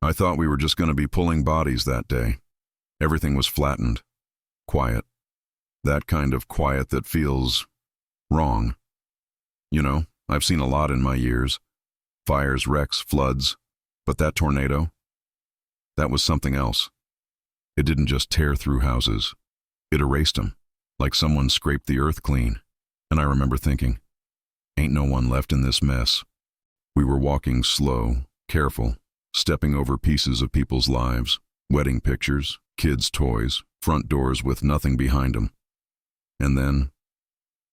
I thought we were just going to be pulling bodies that day. Everything was flattened, quiet. That kind of quiet that feels wrong. You know, I've seen a lot in my years. Fires, wrecks, floods. But that tornado? That was something else. It didn't just tear through houses. It erased them, like someone scraped the earth clean. And I remember thinking, ain't no one left in this mess. We were walking slow, careful, stepping over pieces of people's lives, wedding pictures, kids' toys, front doors with nothing behind them. And then,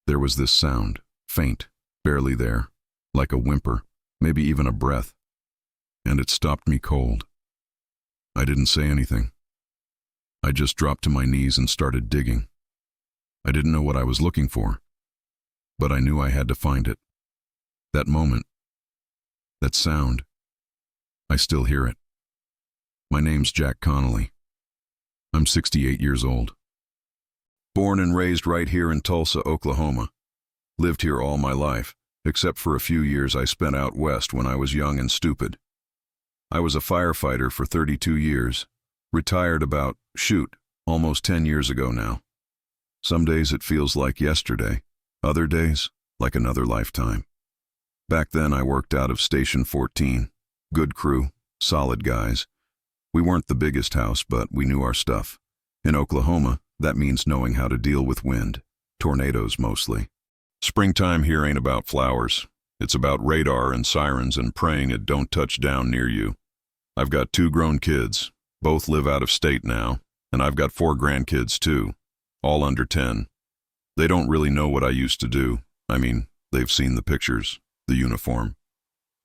there was this sound, faint, barely there, like a whimper, maybe even a breath. And it stopped me cold. I didn't say anything. I just dropped to my knees and started digging. I didn't know what I was looking for, but I knew I had to find it. That moment, that sound, I still hear it. My name's Jack Connolly. I'm 68 years old. Born and raised right here in Tulsa, Oklahoma. Lived here all my life, except for a few years I spent out west when I was young and stupid. I was a firefighter for 32 years, retired about, almost 10 years ago now. Some days it feels like yesterday, other days, like another lifetime. Back then I worked out of Station 14. Good crew, solid guys. We weren't the biggest house, but we knew our stuff. In Oklahoma, that means knowing how to deal with wind, tornadoes mostly. Springtime here ain't about flowers. It's about radar and sirens and praying it don't touch down near you. I've got 2 grown kids. Both live out of state now, and I've got 4 grandkids too, all under 10. They don't really know what I used to do. I mean, they've seen the pictures, the uniform.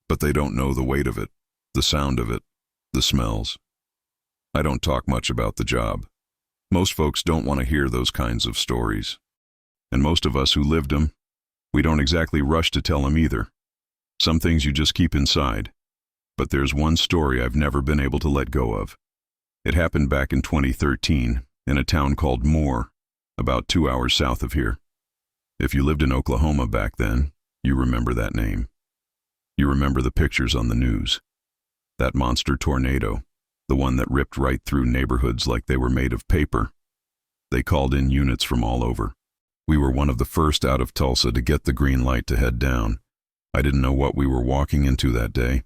But they don't know the weight of it, the sound of it, the smells. I don't talk much about the job. Most folks don't want to hear those kinds of stories. And most of us who lived them, we don't exactly rush to tell them either. Some things you just keep inside. But there's one story I've never been able to let go of. It happened back in 2013 in a town called Moore, about 2 hours south of here. If you lived in Oklahoma back then, you remember that name. You remember the pictures on the news. That monster tornado, the one that ripped right through neighborhoods like they were made of paper. They called in units from all over. We were one of the first out of Tulsa to get the green light to head down. I didn't know what we were walking into that day.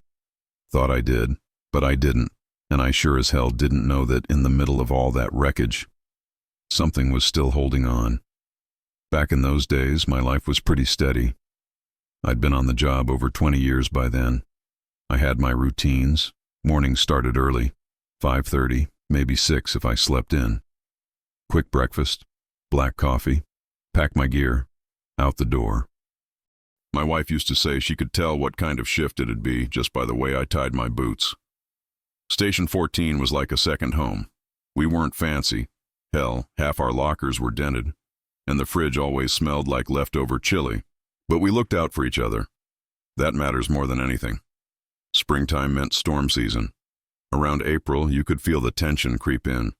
Thought I did, but I didn't, and I sure as hell didn't know that in the middle of all that wreckage, something was still holding on. Back in those days, my life was pretty steady. I'd been on the job over 20 years by then. I had my routines. Mornings started early, 5:30, maybe 6 if I slept in. Quick breakfast, black coffee, pack my gear, out the door. My wife used to say she could tell what kind of shift it'd be just by the way I tied my boots. Station 14 was like a second home. We weren't fancy. Hell, half our lockers were dented, and the fridge always smelled like leftover chili. But we looked out for each other. That matters more than anything. Springtime meant storm season. Around April, you could feel the tension creep in.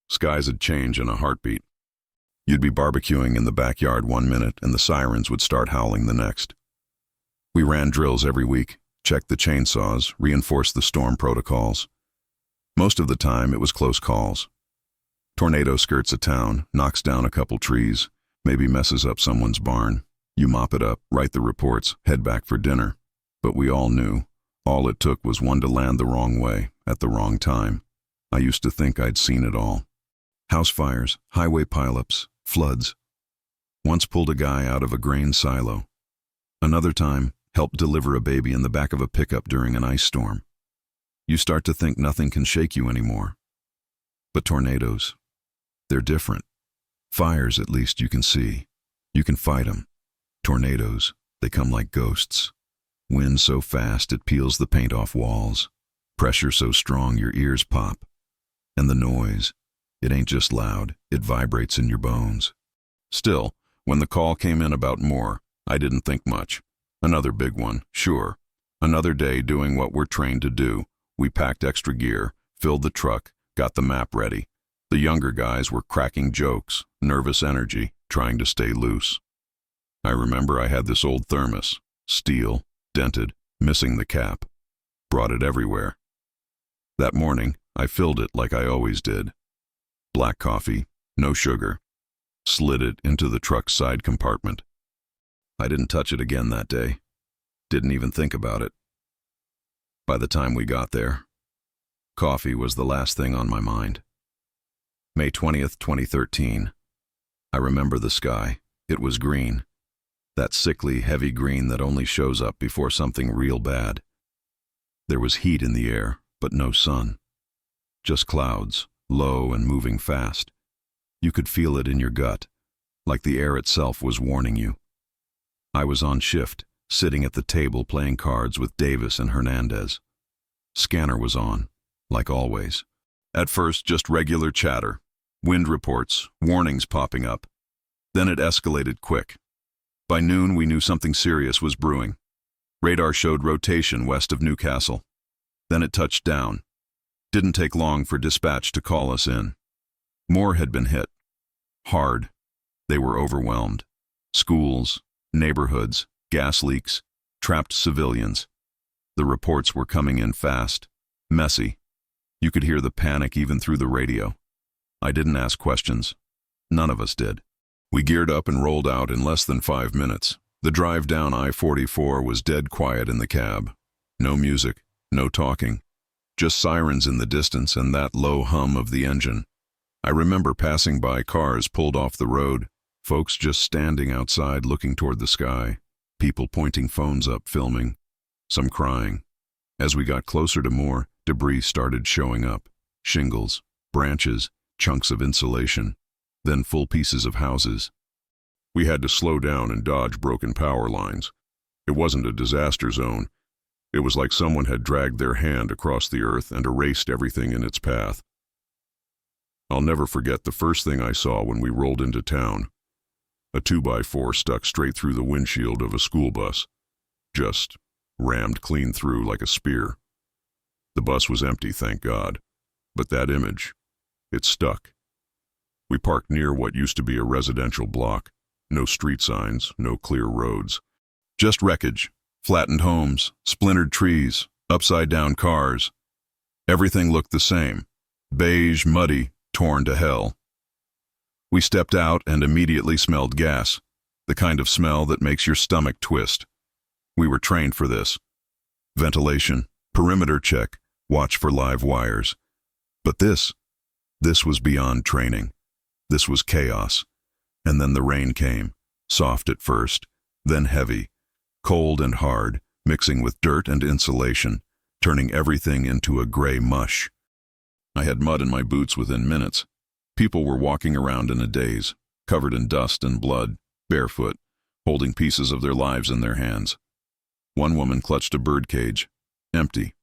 Skies would change in a heartbeat. You'd be barbecuing in the backyard one minute and the sirens would start howling the next. We ran drills every week, checked the chainsaws, reinforced the storm protocols. Most of the time, it was close calls. Tornado skirts a town, knocks down a couple trees, maybe messes up someone's barn. You mop it up, write the reports, head back for dinner. But we all knew. All it took was one to land the wrong way, at the wrong time. I used to think I'd seen it all. House fires, highway pileups, floods. Once pulled a guy out of a grain silo. Another time, helped deliver a baby in the back of a pickup during an ice storm. You start to think nothing can shake you anymore. But tornadoes, they're different. Fires, at least, you can see. You can fight them. Tornadoes, they come like ghosts. Wind so fast it peels the paint off walls. Pressure so strong your ears pop. And the noise, it ain't just loud, it vibrates in your bones. Still, when the call came in about Moore, I didn't think much. Another big one, sure. Another day doing what we're trained to do. We packed extra gear, filled the truck, got the map ready. The younger guys were cracking jokes, nervous energy, trying to stay loose. I remember I had this old thermos, steel, dented, missing the cap. Brought it everywhere. That morning, I filled it like I always did. Black coffee, no sugar. Slid it into the truck's side compartment. I didn't touch it again that day. Didn't even think about it. By the time we got there, coffee was the last thing on my mind. May 20th, 2013. I remember the sky. It was green. That sickly, heavy green that only shows up before something real bad. There was heat in the air, but no sun. Just clouds, low and moving fast. You could feel it in your gut, like the air itself was warning you. I was on shift, sitting at the table playing cards with Davis and Hernandez. Scanner was on, like always. At first, just regular chatter. Wind reports, warnings popping up. Then it escalated quick. By noon, we knew something serious was brewing. Radar showed rotation west of Newcastle. Then it touched down. Didn't take long for dispatch to call us in. More had been hit. Hard. They were overwhelmed. Schools, neighborhoods, gas leaks, trapped civilians. The reports were coming in fast, messy. You could hear the panic even through the radio. I didn't ask questions. None of us did. We geared up and rolled out in less than 5 minutes. The drive down I-44 was dead quiet in the cab. No music, no talking. Just sirens in the distance and that low hum of the engine. I remember passing by cars pulled off the road, folks just standing outside looking toward the sky, people pointing phones up filming, some crying. As we got closer to more, debris started showing up. Shingles, branches, chunks of insulation, then full pieces of houses. We had to slow down and dodge broken power lines. It wasn't a disaster zone. It was like someone had dragged their hand across the earth and erased everything in its path. I'll never forget the first thing I saw when we rolled into town. A 2x4 stuck straight through the windshield of a school bus. Just rammed clean through like a spear. The bus was empty, thank God. But that image, it stuck. We parked near what used to be a residential block. No street signs, no clear roads. Just wreckage, flattened homes, splintered trees, upside-down cars. Everything looked the same. Beige, muddy, torn to hell. We stepped out and immediately smelled gas, the kind of smell that makes your stomach twist. We were trained for this. Ventilation, perimeter check, watch for live wires. But this was beyond training. This was chaos. And then the rain came, soft at first, then heavy, cold and hard, mixing with dirt and insulation, turning everything into a gray mush. I had mud in my boots within minutes. People were walking around in a daze, covered in dust and blood, barefoot, holding pieces of their lives in their hands. One woman clutched a bird cage, empty,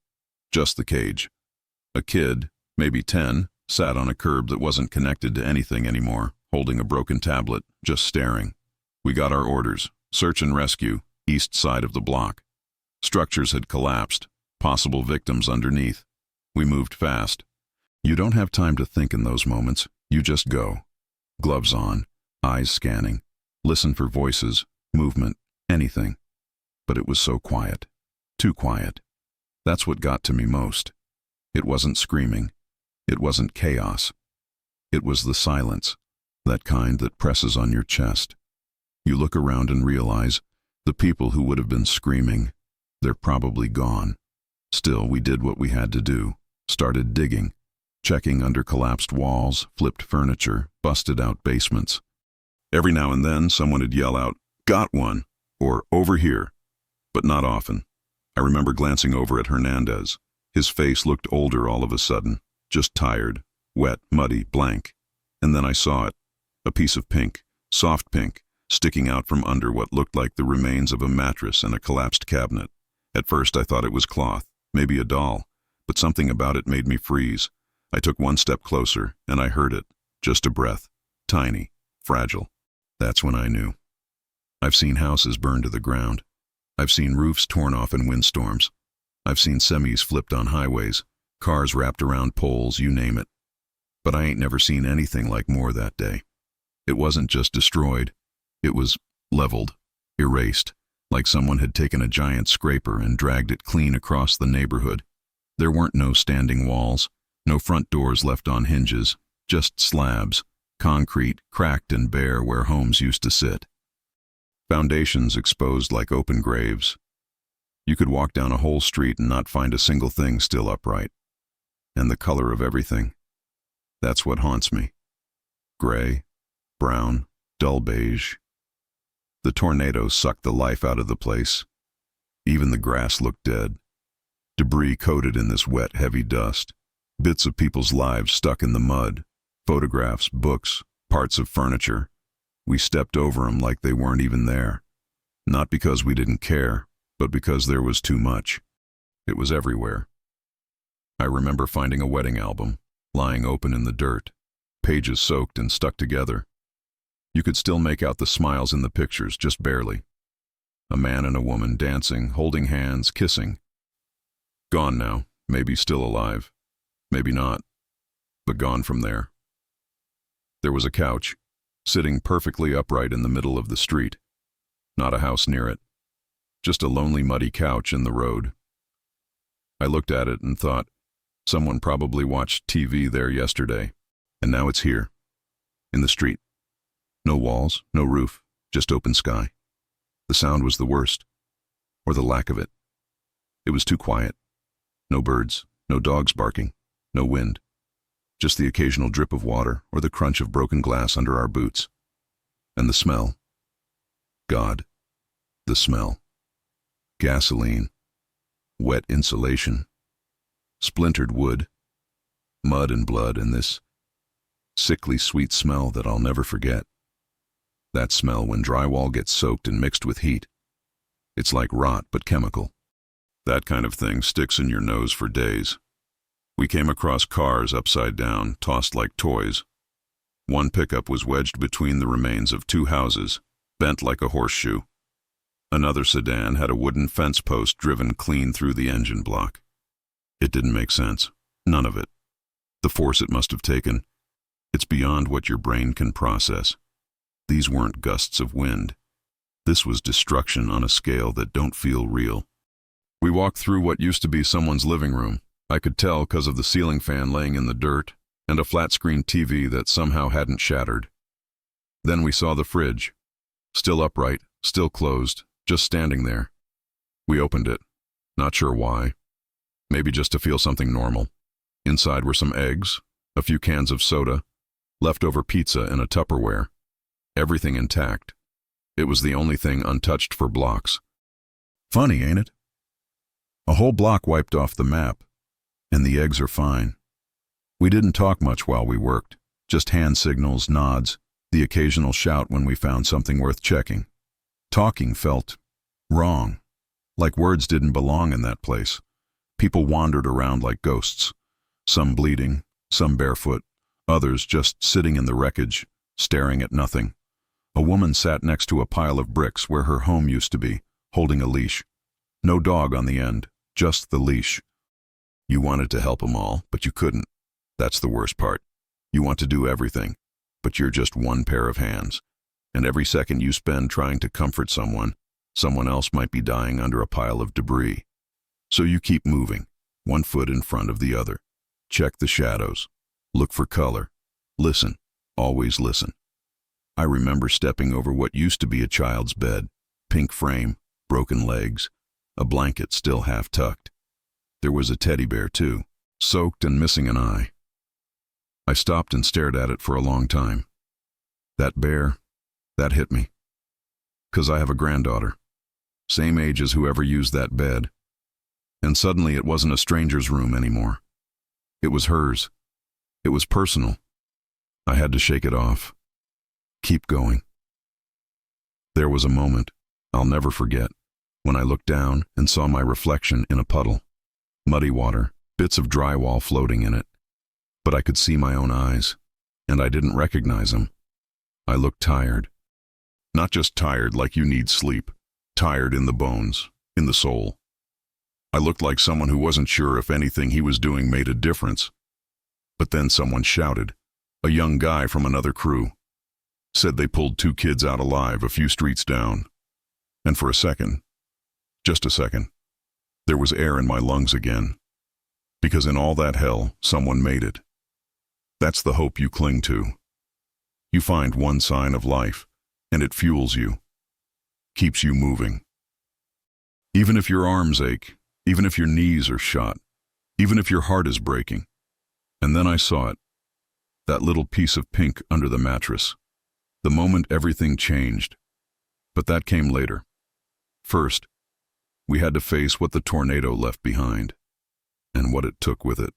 just the cage. A kid, maybe 10, sat on a curb that wasn't connected to anything anymore, holding a broken tablet, just staring. We got our orders, search and rescue, east side of the block. Structures had collapsed, possible victims underneath. We moved fast. You don't have time to think in those moments, you just go. Gloves on, eyes scanning, listen for voices, movement, anything. But it was so quiet, too quiet. That's what got to me most. It wasn't screaming. It wasn't chaos. It was the silence, that kind that presses on your chest. You look around and realize the people who would have been screaming, they're probably gone. Still, we did what we had to do, started digging, checking under collapsed walls, flipped furniture, busted out basements. Every now and then, someone would yell out, "Got one," or "Over here," but not often. I remember glancing over at Hernandez. His face looked older all of a sudden, just tired, wet, muddy, blank. And then I saw it, a piece of pink, soft pink, sticking out from under what looked like the remains of a mattress and a collapsed cabinet. At first I thought it was cloth, maybe a doll, but something about it made me freeze. I took one step closer, and I heard it, just a breath, tiny, fragile. That's when I knew. I've seen houses burned to the ground. I've seen roofs torn off in windstorms. I've seen semis flipped on highways, cars wrapped around poles, you name it. But I ain't never seen anything like more that day. It wasn't just destroyed. It was leveled, erased, like someone had taken a giant scraper and dragged it clean across the neighborhood. There weren't no standing walls, no front doors left on hinges, just slabs, concrete, cracked and bare where homes used to sit. Foundations exposed like open graves. You could walk down a whole street and not find a single thing still upright. And the color of everything. That's what haunts me. Gray, brown, dull beige. The tornado sucked the life out of the place. Even the grass looked dead. Debris coated in this wet, heavy dust. Bits of people's lives stuck in the mud. Photographs, books, parts of furniture. We stepped over them like they weren't even there. Not because we didn't care, but because there was too much. It was everywhere. I remember finding a wedding album, lying open in the dirt, pages soaked and stuck together. You could still make out the smiles in the pictures, just barely. A man and a woman dancing, holding hands, kissing. Gone now, maybe still alive, maybe not, but gone from there. There was a couch, sitting perfectly upright in the middle of the street. Not a house near it. Just a lonely, muddy couch in the road. I looked at it and thought, someone probably watched TV there yesterday, and now it's here, in the street. No walls, no roof, just open sky. The sound was the worst, or the lack of it. It was too quiet. No birds, no dogs barking, no wind. Just the occasional drip of water or the crunch of broken glass under our boots. And the smell. God, the smell. Gasoline, wet insulation, splintered wood, mud and blood, and this sickly sweet smell that I'll never forget. That smell when drywall gets soaked and mixed with heat. It's like rot but chemical. That kind of thing sticks in your nose for days. We came across cars upside down, tossed like toys. One pickup was wedged between the remains of two houses, bent like a horseshoe. Another sedan had a wooden fence post driven clean through the engine block. It didn't make sense. None of it. The force it must have taken, it's beyond what your brain can process. These weren't gusts of wind. This was destruction on a scale that don't feel real. We walked through what used to be someone's living room. I could tell because of the ceiling fan laying in the dirt and a flat-screen TV that somehow hadn't shattered. Then we saw the fridge. Still upright, still closed, just standing there. We opened it. Not sure why. Maybe just to feel something normal. Inside were some eggs, a few cans of soda, leftover pizza in a Tupperware. Everything intact. It was the only thing untouched for blocks. Funny, ain't it? A whole block wiped off the map, and the eggs are fine. We didn't talk much while we worked, just hand signals, nods, the occasional shout when we found something worth checking. Talking felt wrong, like words didn't belong in that place. People wandered around like ghosts, some bleeding, some barefoot, others just sitting in the wreckage, staring at nothing. A woman sat next to a pile of bricks where her home used to be, holding a leash. No dog on the end, just the leash. You wanted to help them all, but you couldn't. That's the worst part. You want to do everything, but you're just one pair of hands. And every second you spend trying to comfort someone, someone else might be dying under a pile of debris. So you keep moving, one foot in front of the other. Check the shadows. Look for color. Listen. Always listen. I remember stepping over what used to be a child's bed, pink frame, broken legs, a blanket still half tucked. There was a teddy bear too, soaked and missing an eye. I stopped and stared at it for a long time. That bear, that hit me. 'Cause I have a granddaughter, same age as whoever used that bed. And suddenly it wasn't a stranger's room anymore. It was hers. It was personal. I had to shake it off. Keep going. There was a moment, I'll never forget, when I looked down and saw my reflection in a puddle. Muddy water, bits of drywall floating in it. But I could see my own eyes, and I didn't recognize them. I looked tired. Not just tired like you need sleep, tired in the bones, in the soul. I looked like someone who wasn't sure if anything he was doing made a difference. But then someone shouted, a young guy from another crew. Said they pulled 2 kids out alive a few streets down. And for a second, just a second, there was air in my lungs again. Because in all that hell, someone made it. That's the hope you cling to. You find one sign of life, and it fuels you, keeps you moving. Even if your arms ache, even if your knees are shot, even if your heart is breaking. And then I saw it, that little piece of pink under the mattress. The moment everything changed. But that came later. First, we had to face what the tornado left behind, and what it took with it.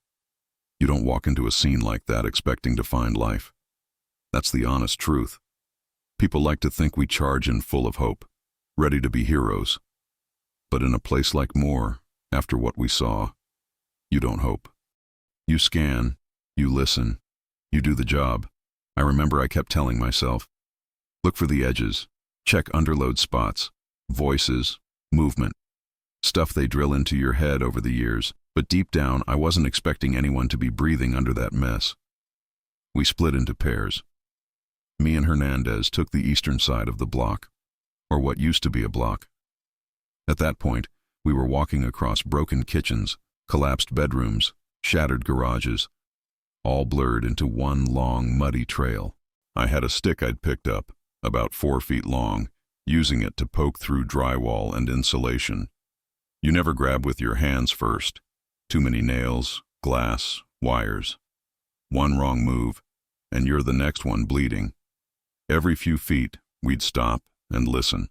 You don't walk into a scene like that expecting to find life. That's the honest truth. People like to think we charge in full of hope, ready to be heroes. But in a place like Moore, after what we saw, you don't hope. You scan, you listen, you do the job. I remember I kept telling myself, look for the edges, check underload spots, voices, movement, stuff they drill into your head over the years. But deep down, I wasn't expecting anyone to be breathing under that mess. We split into pairs. Me and Hernandez took the eastern side of the block, or what used to be a block. At that point, we were walking across broken kitchens, collapsed bedrooms, shattered garages, all blurred into one long, muddy trail. I had a stick I'd picked up, about 4 feet long, using it to poke through drywall and insulation. You never grab with your hands first. Too many nails, glass, wires. One wrong move, and you're the next one bleeding. Every few feet, we'd stop and listen.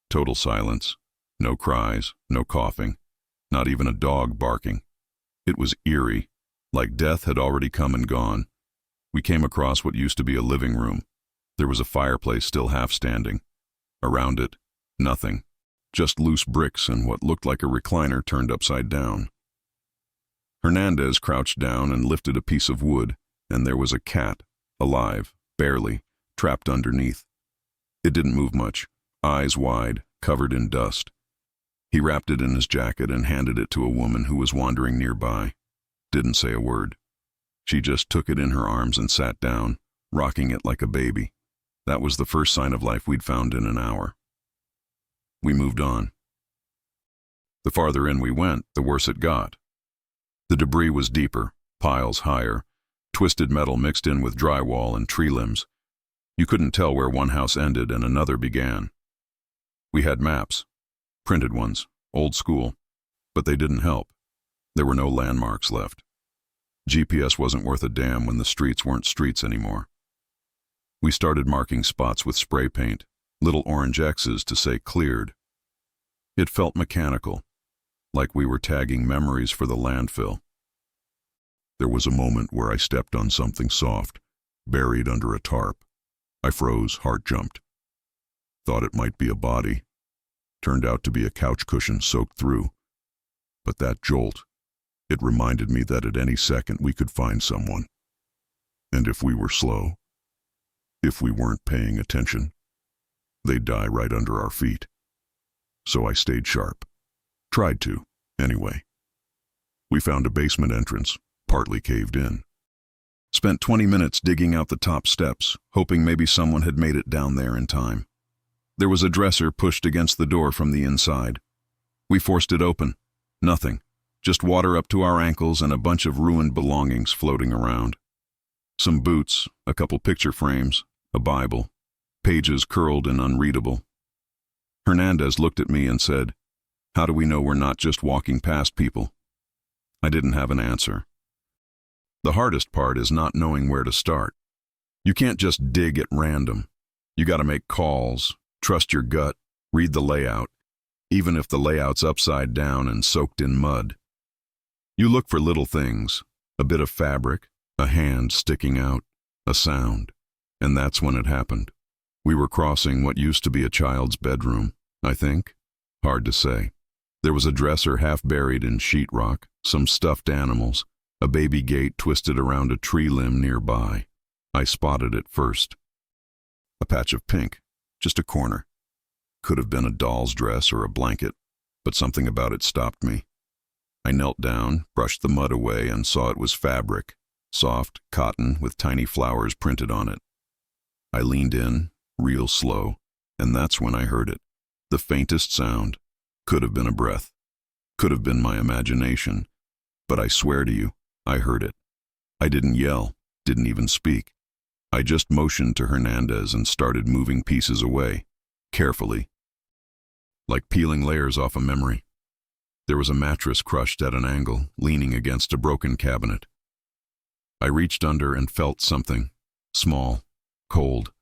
Total silence. No cries, no coughing, not even a dog barking. It was eerie, like death had already come and gone. We came across what used to be a living room. There was a fireplace still half standing. Around it, nothing. Just loose bricks and what looked like a recliner turned upside down. Hernandez crouched down and lifted a piece of wood, and there was a cat, alive, barely, trapped underneath. It didn't move much, eyes wide, covered in dust. He wrapped it in his jacket and handed it to a woman who was wandering nearby. Didn't say a word. She just took it in her arms and sat down, rocking it like a baby. That was the first sign of life we'd found in an hour. We moved on. The farther in we went, the worse it got. The debris was deeper, piles higher, twisted metal mixed in with drywall and tree limbs. You couldn't tell where one house ended and another began. We had maps, printed ones, old school, but they didn't help. There were no landmarks left. GPS wasn't worth a damn when the streets weren't streets anymore. We started marking spots with spray paint, little orange X's to say cleared. It felt mechanical, like we were tagging memories for the landfill. There was a moment where I stepped on something soft, buried under a tarp. I froze, heart jumped. Thought it might be a body. Turned out to be a couch cushion soaked through. But that jolt, it reminded me that at any second we could find someone. And if we were slow, if we weren't paying attention, they'd die right under our feet. So I stayed sharp. Tried to, anyway. We found a basement entrance, partly caved in. Spent 20 minutes digging out the top steps, hoping maybe someone had made it down there in time. There was a dresser pushed against the door from the inside. We forced it open. Nothing. Just water up to our ankles and a bunch of ruined belongings floating around. Some boots, a couple picture frames, a Bible, pages curled and unreadable. Hernandez looked at me and said, "How do we know we're not just walking past people?" I didn't have an answer. The hardest part is not knowing where to start. You can't just dig at random. You gotta make calls, trust your gut, read the layout, even if the layout's upside down and soaked in mud. You look for little things, a bit of fabric, a hand sticking out, a sound, and that's when it happened. We were crossing what used to be a child's bedroom, I think. Hard to say. There was a dresser half buried in sheetrock, some stuffed animals, a baby gate twisted around a tree limb nearby. I spotted it first. A patch of pink, just a corner. Could have been a doll's dress or a blanket, but something about it stopped me. I knelt down, brushed the mud away, and saw it was fabric, soft cotton with tiny flowers printed on it. I leaned in, real slow, and that's when I heard it. The faintest sound. Could have been a breath. Could have been my imagination. But I swear to you, I heard it. I didn't yell, didn't even speak. I just motioned to Hernandez and started moving pieces away, carefully, like peeling layers off a memory. There was a mattress crushed at an angle, leaning against a broken cabinet. I reached under and felt something, small, cold,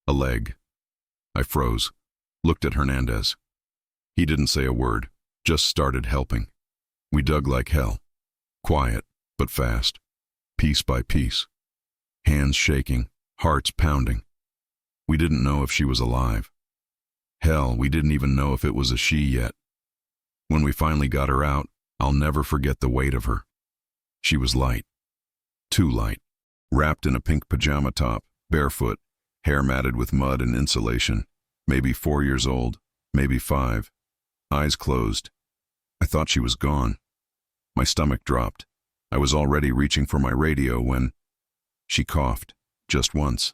a leg. I froze, looked at Hernandez. He didn't say a word, just started helping. We dug like hell, quiet but fast, piece by piece, hands shaking, hearts pounding. We didn't know if she was alive. Hell, we didn't even know if it was a she yet. When we finally got her out, I'll never forget the weight of her. She was light, too light, wrapped in a pink pajama top, barefoot, hair matted with mud and insulation, maybe 4 years old, maybe 5, eyes closed. I thought she was gone. My stomach dropped. I was already reaching for my radio when she coughed, just once,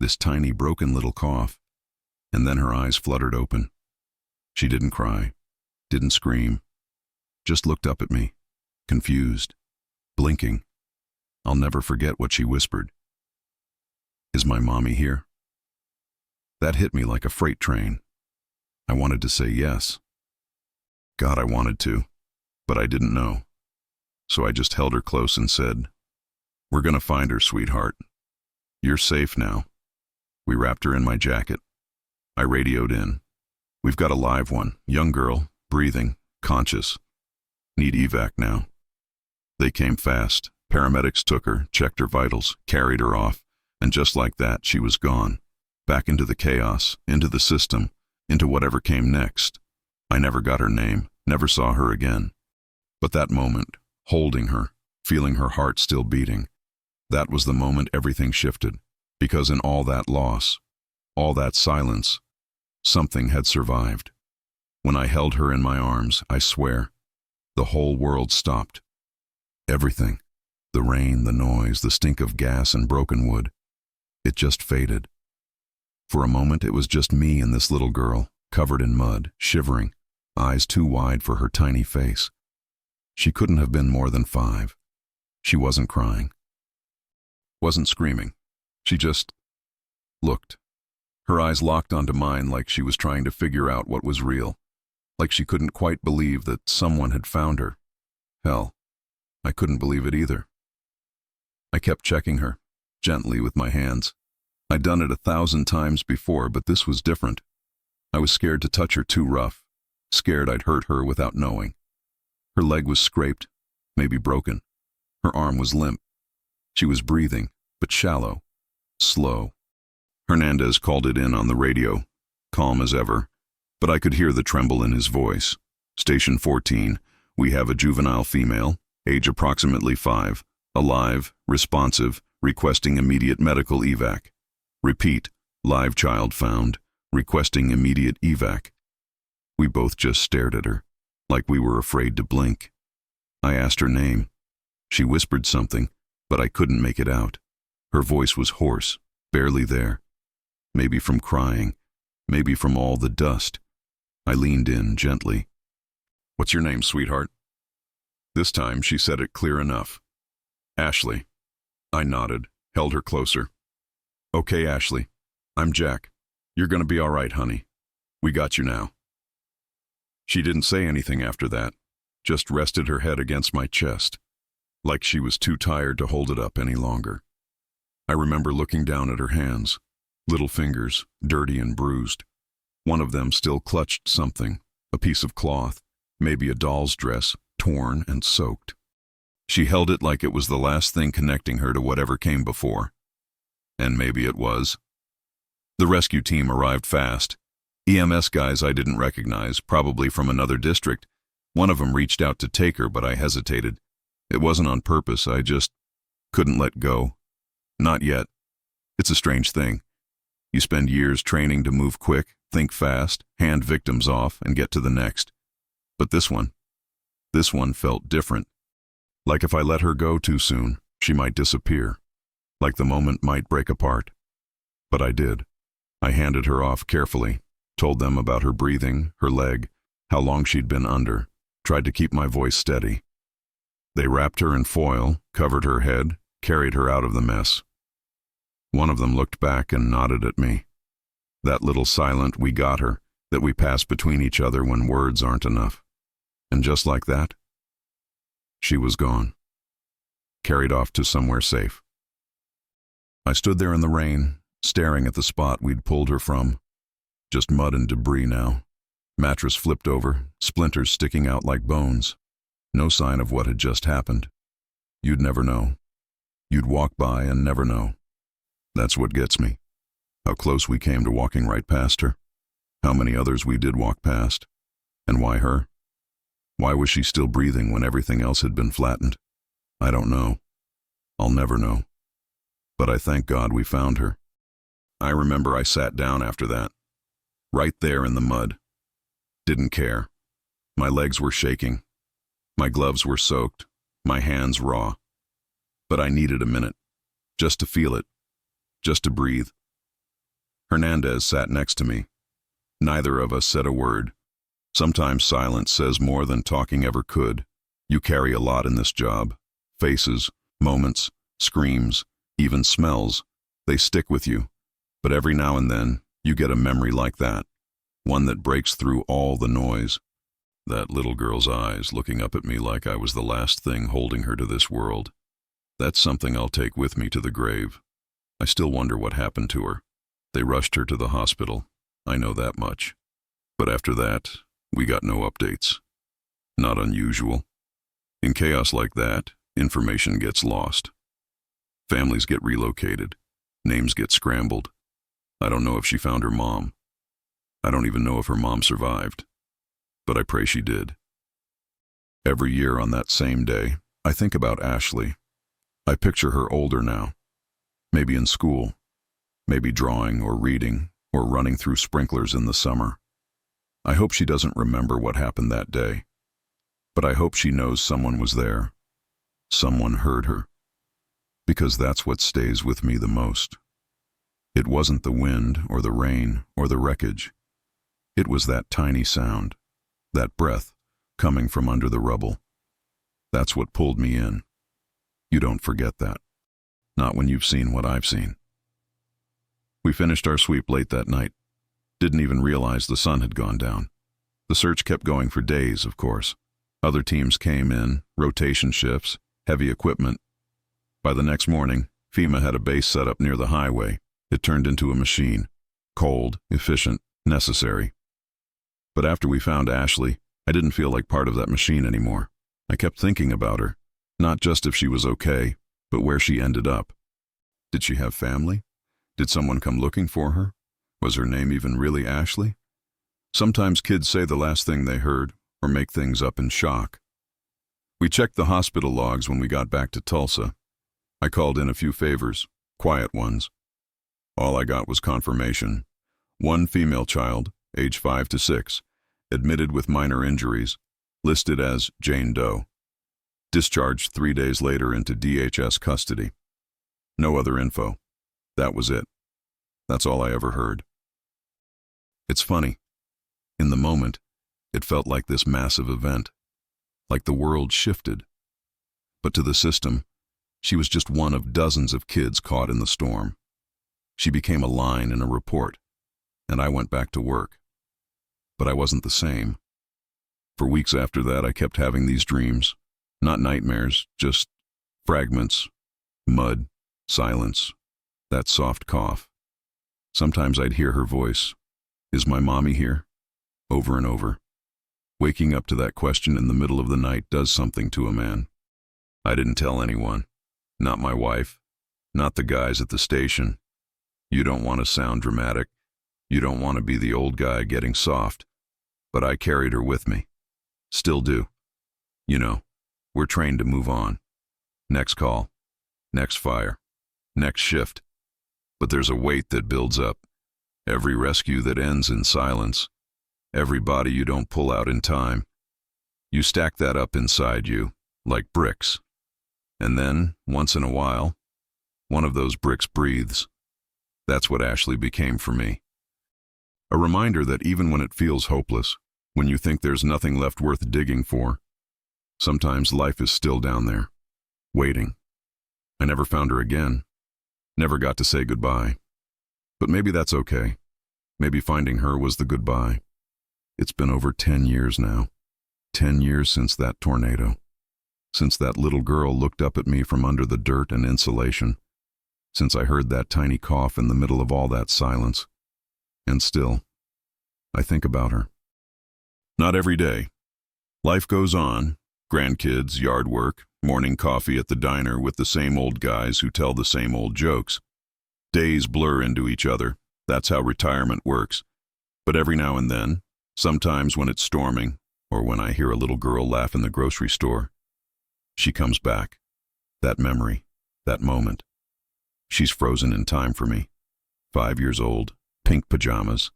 this tiny broken little cough, and then her eyes fluttered open. She didn't cry, didn't scream, just looked up at me, confused, blinking. I'll never forget what she whispered. "Is my mommy here?" That hit me like a freight train. I wanted to say yes. God, I wanted to, but I didn't know. So I just held her close and said, "We're gonna find her, sweetheart. You're safe now." We wrapped her in my jacket. I radioed in. "We've got a live one, young girl, breathing, conscious. Need evac now." They came fast. Paramedics took her, checked her vitals, carried her off, and just like that, she was gone. Back into the chaos, into the system, into whatever came next. I never got her name, never saw her again. But that moment, holding her, feeling her heart still beating, that was the moment everything shifted. Because in all that loss, all that silence, something had survived. When I held her in my arms, I swear, the whole world stopped. Everything. The rain, the noise, the stink of gas and broken wood. It just faded. For a moment, it was just me and this little girl, covered in mud, shivering, eyes too wide for her tiny face. She couldn't have been more than 5. She wasn't crying, wasn't screaming. She just looked. Her eyes locked onto mine like she was trying to figure out what was real, like she couldn't quite believe that someone had found her. Hell, I couldn't believe it either. I kept checking her, gently with my hands. I'd done it 1,000 times before, but this was different. I was scared to touch her too rough, scared I'd hurt her without knowing. Her leg was scraped, maybe broken. Her arm was limp. She was breathing, but shallow, slow. Hernandez called it in on the radio, calm as ever, but I could hear the tremble in his voice. "Station 14, we have a juvenile female, age approximately 5, alive, responsive, requesting immediate medical evac. Repeat, live child found, requesting immediate evac." We both just stared at her, like we were afraid to blink. I asked her name. She whispered something, but I couldn't make it out. Her voice was hoarse, barely there. Maybe from crying, maybe from all the dust. I leaned in gently. "What's your name, sweetheart?" This time she said it clear enough. "Ashley." I nodded, held her closer. "Okay, Ashley. I'm Jack. You're gonna be all right, honey. We got you now." She didn't say anything after that, just rested her head against my chest, like she was too tired to hold it up any longer. I remember looking down at her hands, little fingers, dirty and bruised. One of them still clutched something, a piece of cloth, maybe a doll's dress, torn and soaked. She held it like it was the last thing connecting her to whatever came before. And maybe it was. The rescue team arrived fast. EMS guys I didn't recognize, probably from another district. One of them reached out to take her, but I hesitated. It wasn't on purpose, I just couldn't let go. Not yet. It's a strange thing. You spend years training to move quick, think fast, hand victims off, and get to the next. But this one felt different. Like if I let her go too soon, she might disappear. Like the moment might break apart. But I did. I handed her off carefully, told them about her breathing, her leg, how long she'd been under, tried to keep my voice steady. They wrapped her in foil, covered her head, carried her out of the mess. One of them looked back and nodded at me. That little silent "we got her" that we pass between each other when words aren't enough. And just like that, she was gone, carried off to somewhere safe. I stood there in the rain, staring at the spot we'd pulled her from. Just mud and debris now. Mattress flipped over, splinters sticking out like bones. No sign of what had just happened. You'd never know. You'd walk by and never know. That's what gets me. How close we came to walking right past her. How many others we did walk past. And why her? Why was she still breathing when everything else had been flattened? I don't know. I'll never know. But I thank God we found her. I remember I sat down after that. Right there in the mud. Didn't care. My legs were shaking. My gloves were soaked. My hands raw. But I needed a minute. Just to feel it. Just to breathe. Hernandez sat next to me. Neither of us said a word. Sometimes silence says more than talking ever could. You carry a lot in this job. Faces, moments, screams, even smells. They stick with you. But every now and then, you get a memory like that. One that breaks through all the noise. That little girl's eyes looking up at me like I was the last thing holding her to this world. That's something I'll take with me to the grave. I still wonder what happened to her. They rushed her to the hospital. I know that much. But after that, we got no updates. Not unusual. In chaos like that, information gets lost. Families get relocated. Names get scrambled. I don't know if she found her mom. I don't even know if her mom survived. But I pray she did. Every year on that same day, I think about Ashley. I picture her older now. Maybe in school. Maybe drawing or reading or running through sprinklers in the summer. I hope she doesn't remember what happened that day. But I hope she knows someone was there. Someone heard her. Because that's what stays with me the most. It wasn't the wind or the rain or the wreckage. It was that tiny sound, that breath coming from under the rubble. That's what pulled me in. You don't forget that. Not when you've seen what I've seen. We finished our sweep late that night. Didn't even realize the sun had gone down. The search kept going for days, of course. Other teams came in, rotation shifts, heavy equipment. By the next morning, FEMA had a base set up near the highway. It turned into a machine. Cold, efficient, necessary. But after we found Ashley, I didn't feel like part of that machine anymore. I kept thinking about her. Not just if she was okay, but where she ended up. Did she have family? Did someone come looking for her? Was her name even really Ashley? Sometimes kids say the last thing they heard, or make things up in shock. We checked the hospital logs when we got back to Tulsa. I called in a few favors, quiet ones. All I got was confirmation. One female child, age 5 to 6, admitted with minor injuries, listed as Jane Doe. Discharged 3 days later into DHS custody. No other info. That was it. That's all I ever heard. It's funny. In the moment, it felt like this massive event, like the world shifted. But to the system, she was just one of dozens of kids caught in the storm. She became a line in a report, and I went back to work. But I wasn't the same. For weeks after that, I kept having these dreams. Not nightmares, just fragments, mud, silence, that soft cough. Sometimes I'd hear her voice. Is my mommy here? Over and over. Waking up to that question in the middle of the night does something to a man. I didn't tell anyone. Not my wife. Not the guys at the station. You don't want to sound dramatic. You don't want to be the old guy getting soft. But I carried her with me. Still do. You know, we're trained to move on. Next call. Next fire. Next shift. But there's a weight that builds up. Every rescue that ends in silence. Every body you don't pull out in time. You stack that up inside you, like bricks. And then, once in a while, one of those bricks breathes. That's what Ashley became for me. A reminder that even when it feels hopeless, when you think there's nothing left worth digging for, Sometimes life is still down there, waiting. I never found her again, never got to say goodbye. But maybe that's okay. Maybe finding her was the goodbye. It's been over 10 years now. 10 years since that tornado. Since that little girl looked up at me from under the dirt and insulation. Since I heard that tiny cough in the middle of all that silence. And still, I think about her. Not every day. Life goes on. Grandkids, yard work, morning coffee at the diner with the same old guys who tell the same old jokes. Days blur into each other. That's how retirement works. But every now and then, sometimes when it's storming, or when I hear a little girl laugh in the grocery store, she comes back. That memory, that moment. She's frozen in time for me. 5 years old, pink pajamas,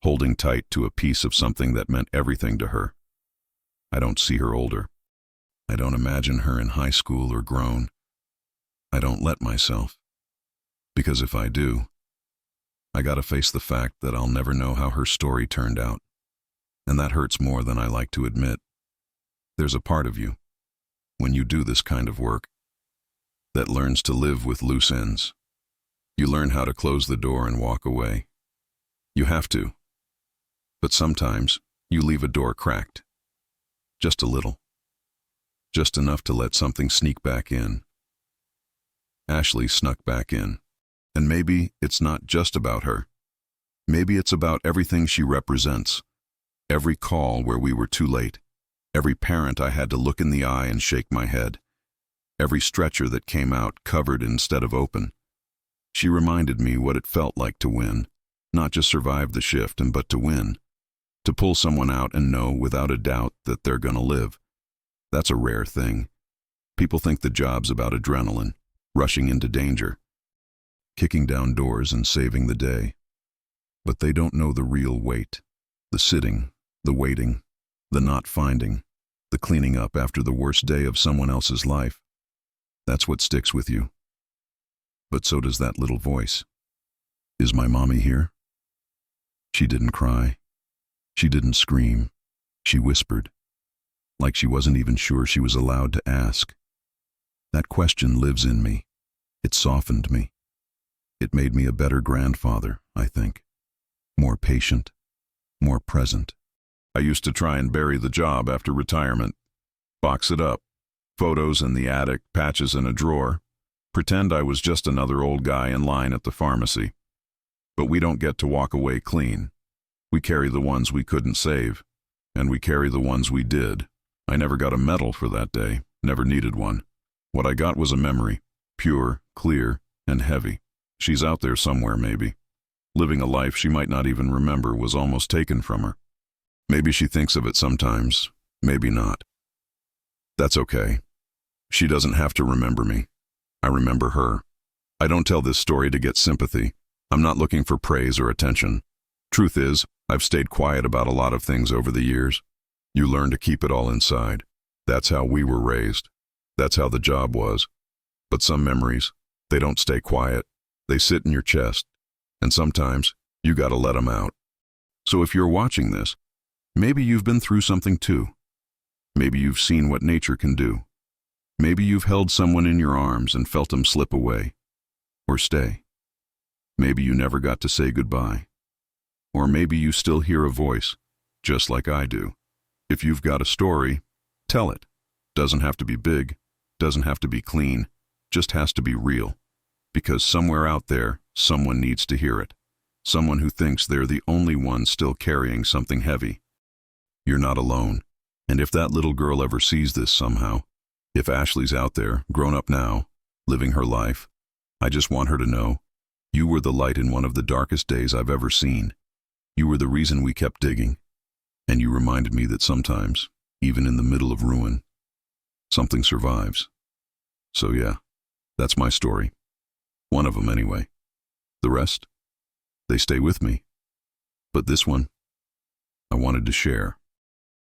holding tight to a piece of something that meant everything to her. I don't see her older. I don't imagine her in high school or grown. I don't let myself. Because if I do, I gotta face the fact that I'll never know how her story turned out. And that hurts more than I like to admit. There's a part of you, when you do this kind of work, that learns to live with loose ends. You learn how to close the door and walk away. You have to. But sometimes you leave a door cracked. Just a little. Just enough to let something sneak back in. Ashley snuck back in. And maybe it's not just about her. Maybe it's about everything she represents. Every call where we were too late. Every parent I had to look in the eye and shake my head. Every stretcher that came out covered instead of open. She reminded me what it felt like to win. Not just survive the shift, but to win. To pull someone out and know without a doubt that they're gonna live. That's a rare thing. People think the job's about adrenaline, rushing into danger, kicking down doors and saving the day. But they don't know the real weight. The sitting, the waiting, the not finding, the cleaning up after the worst day of someone else's life. That's what sticks with you. But so does that little voice. Is my mommy here? She didn't cry. She didn't scream. She whispered, like she wasn't even sure she was allowed to ask. That question lives in me. It softened me. It made me a better grandfather, I think. More patient, more present. I used to try and bury the job after retirement. Box it up. Photos in the attic, patches in a drawer. Pretend I was just another old guy in line at the pharmacy. But we don't get to walk away clean. We carry the ones we couldn't save. And we carry the ones we did. I never got a medal for that day. Never needed one. What I got was a memory. Pure, clear, and heavy. She's out there somewhere, maybe. Living a life she might not even remember was almost taken from her. Maybe she thinks of it sometimes. Maybe not. That's okay. She doesn't have to remember me. I remember her. I don't tell this story to get sympathy. I'm not looking for praise or attention. Truth is, I've stayed quiet about a lot of things over the years. You learn to keep it all inside. That's how we were raised. That's how the job was. But some memories, they don't stay quiet. They sit in your chest. And sometimes, you gotta let them out. So if you're watching this, maybe you've been through something too. Maybe you've seen what nature can do. Maybe you've held someone in your arms and felt them slip away. Or stay. Maybe you never got to say goodbye. Or maybe you still hear a voice, just like I do. If you've got a story, tell it. Doesn't have to be big, doesn't have to be clean, just has to be real. Because somewhere out there, someone needs to hear it. Someone who thinks they're the only one still carrying something heavy. You're not alone. And if that little girl ever sees this somehow, if Ashley's out there, grown up now, living her life, I just want her to know, you were the light in one of the darkest days I've ever seen. You were the reason we kept digging. And you reminded me that sometimes, even in the middle of ruin, something survives. So yeah, that's my story. One of them anyway. The rest, they stay with me. But this one, I wanted to share.